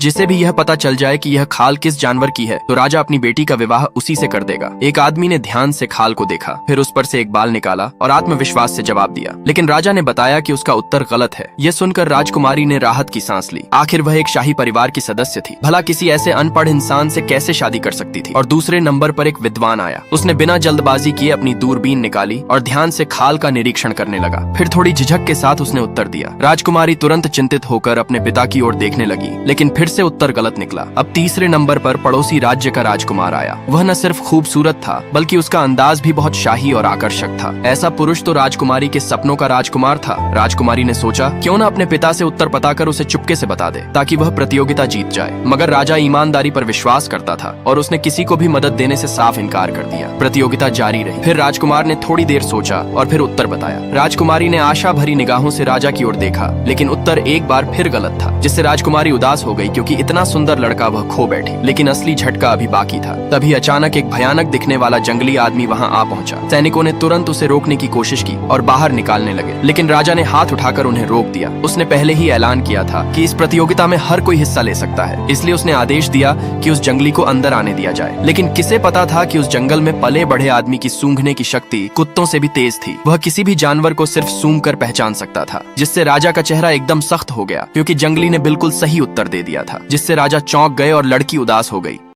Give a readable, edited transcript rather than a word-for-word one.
जिसे भी यह पता चल जाए कि यह खाल किस जानवर की है तो राजा अपनी बेटी का विवाह उसी से कर देगा। एक आदमी ने ध्यान से खाल को देखा, फिर उस पर से एक बाल निकाला और आत्मविश्वास से जवाब दिया, लेकिन राजा ने बताया कि उसका उत्तर गलत है। यह सुनकर राजकुमारी ने राहत की सांस ली। आखिर वह एक शाही परिवार की सदस्य थी, भला किसी ऐसे अनपढ़ इंसान से कैसे शादी कर सकती थी। और दूसरे नंबर पर एक विद्वान आया। उसने बिना जल्दबाजी किए अपनी दूरबीन निकाली और ध्यान से खाल का निरीक्षण करने लगा। फिर थोड़ी झिझक के साथ उसने उत्तर दिया। राजकुमारी तुरंत चिंतित होकर अपने पिता की ओर देखने लगी, लेकिन फिर से उत्तर गलत निकला। अब तीसरे नंबर पर पड़ोसी राज्य का राजकुमार आया। वह न सिर्फ खूबसूरत था बल्कि उसका अंदाज भी बहुत शाही और आकर्षक था। ऐसा पुरुष तो राजकुमारी के सपनों का राजकुमार था। राजकुमारी ने सोचा क्यों न अपने पिता से उत्तर पता कर उसे चुपके से बता दे ताकि वह प्रतियोगिता जीत जाए। मगर राजा ईमानदारी पर विश्वास करता था और उसने किसी को भी मदद देने से साफ इनकार कर दिया। प्रतियोगिता जारी रही। फिर राजकुमार ने थोड़ी देर सोचा और फिर उत्तर बताया। राजकुमारी ने आशा भरी निगाहों से राजा की ओर देखा, लेकिन उत्तर एक बार फिर गलत था, जिससे राजकुमारी उदास हो गई क्योंकि इतना सुंदर लड़का वह खो बैठी। लेकिन असली झटका अभी बाकी था। तभी अचानक एक भयानक दिखने वाला जंगली आदमी वहां आ पहुंचा। सैनिकों ने तुरंत उसे रोकने की कोशिश की और बाहर निकालने लगे, लेकिन राजा ने हाथ उठाकर उन्हें रोक दिया। उसने पहले ही ऐलान किया था कि इस प्रतियोगिता में हर कोई हिस्सा ले सकता है, इसलिए उसने आदेश दिया कि उस जंगली को अंदर आने दिया जाए। लेकिन किसे पता था कि उस जंगल में पले बढ़े आदमी की सूंघने की शक्ति कुत्तों से भी तेज थी। वह किसी भी जानवर को सिर्फ सूंघ कर पहचान सकता था, जिससे राजा का चेहरा एकदम सख्त हो गया क्योंकि जंगली ने बिल्कुल सही उत्तर दे दिया था, जिससे राजा चौंक गए और लड़की उदास हो गई।